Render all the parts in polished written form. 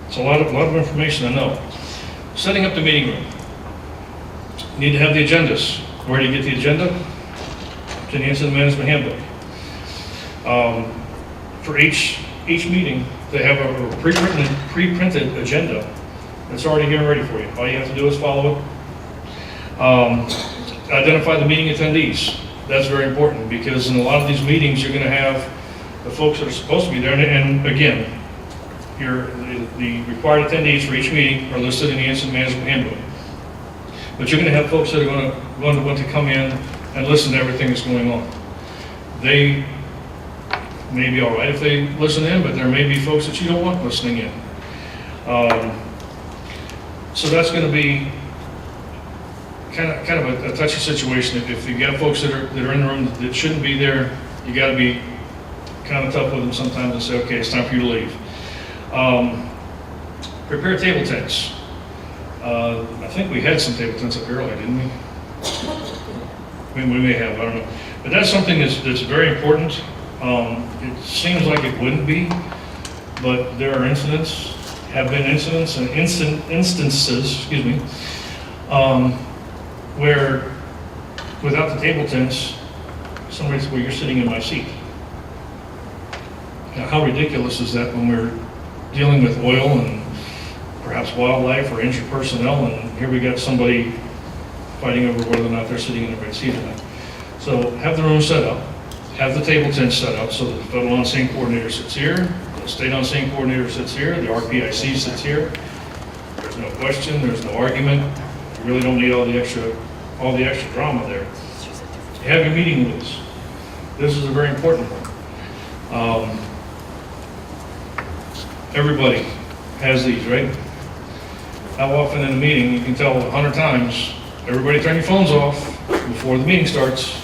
It's a lot of information to know. Setting up the meeting room. You need to have the agendas. Where do you get the agenda? To the Incident Management Handbook. For each meeting, they have a pre-printed agenda that's already here and ready for you. All you have to do is follow it. Identify the meeting attendees. That's very important because in a lot of these meetings, you're going to have the folks that are supposed to be there. And again, the required attendees for each meeting are listed in the Incident Management Handbook. But you're going to have folks that are going to want to come in and listen to everything that's going on. They may be all right if they listen in, but there may be folks that you don't want listening in. So that's going to be kind of a touchy situation. If you got folks that are in the room that shouldn't be there, you got to be kind of tough with them sometimes and say, okay, it's time for you to leave. Prepare table tents. I think we had some table tents up early, didn't we? We may have, I don't know. But that's something that's very important. It seems like it wouldn't be, but there are have been instances, excuse me, where without the table tents, somebody says, well, you're sitting in my seat. Now, how ridiculous is that when we're dealing with oil and perhaps wildlife or injured personnel, and here we got somebody fighting over whether or not they're sitting in the right seat or not. So have the room set up, have the table tent set up so that the federal on-scene coordinator sits here, the state on-scene coordinator sits here, the RPIC sits here. There's no question, there's no argument. You really don't need all the extra drama there. You have your meeting rules. This is a very important one. Everybody has these, right? How often in a meeting, you can tell 100 times, everybody turn your phones off before the meeting starts,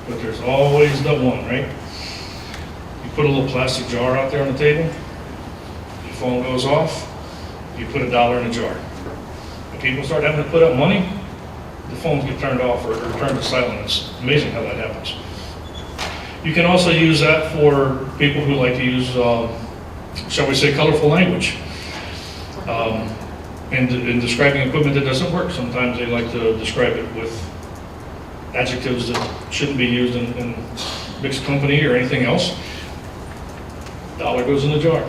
but there's always the one, right? You put a little plastic jar out there on the table, your phone goes off, you put $1 in a jar. When people start having to put up money, the phones get turned off or turned to silent. It's amazing how that happens. You can also use that for people who like to use, shall we say, colorful language. In describing equipment that doesn't work, sometimes they like to describe it with adjectives that shouldn't be used in mixed company or anything else. $1 goes in the jar,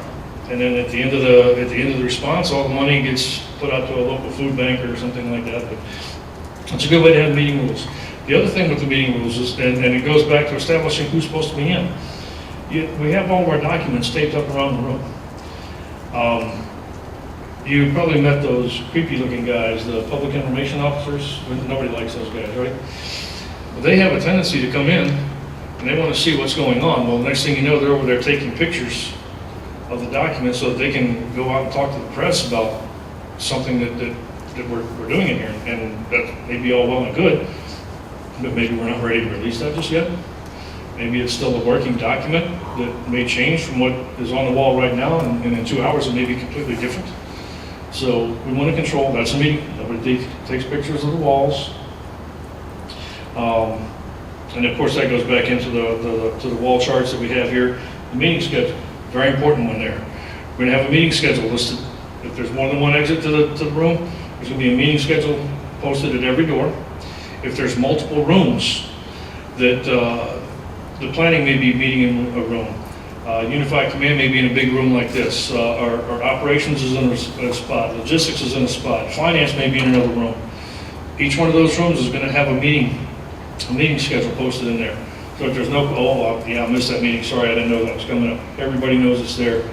and then at the end of the response, all the money gets put out to a local food bank or something like that. But it's a good way to have meeting rules. The other thing with the meeting rules is, and it goes back to establishing who's supposed to be in. We have all of our documents taped up around the room. You probably met those creepy-looking guys, the public information officers. Nobody likes those guys, right? But they have a tendency to come in, and they want to see what's going on. Well, next thing you know, they're over there taking pictures of the documents so that they can go out and talk to the press about something that we're doing in here. And that may be all well and good, but maybe we're not ready to release that just yet. Maybe it's still a working document that may change from what is on the wall right now, and in 2 hours it may be completely different. So we want to control, that's a meeting. Nobody takes pictures of the walls. And of course that goes back into the wall charts that we have here. The meeting schedule, very important one there. We're going to have a meeting schedule listed. If there's more than one exit to the room, there's going to be a meeting schedule posted at every door. If there's multiple rooms that the planning may be meeting in a room. Unified command may be in a big room like this. Our operations is in a spot. Logistics is in a spot. Finance may be in another room. Each one of those rooms is going to have a meeting schedule posted in there. So if there's no, yeah, I missed that meeting. Sorry, I didn't know that was coming up. Everybody knows it's there.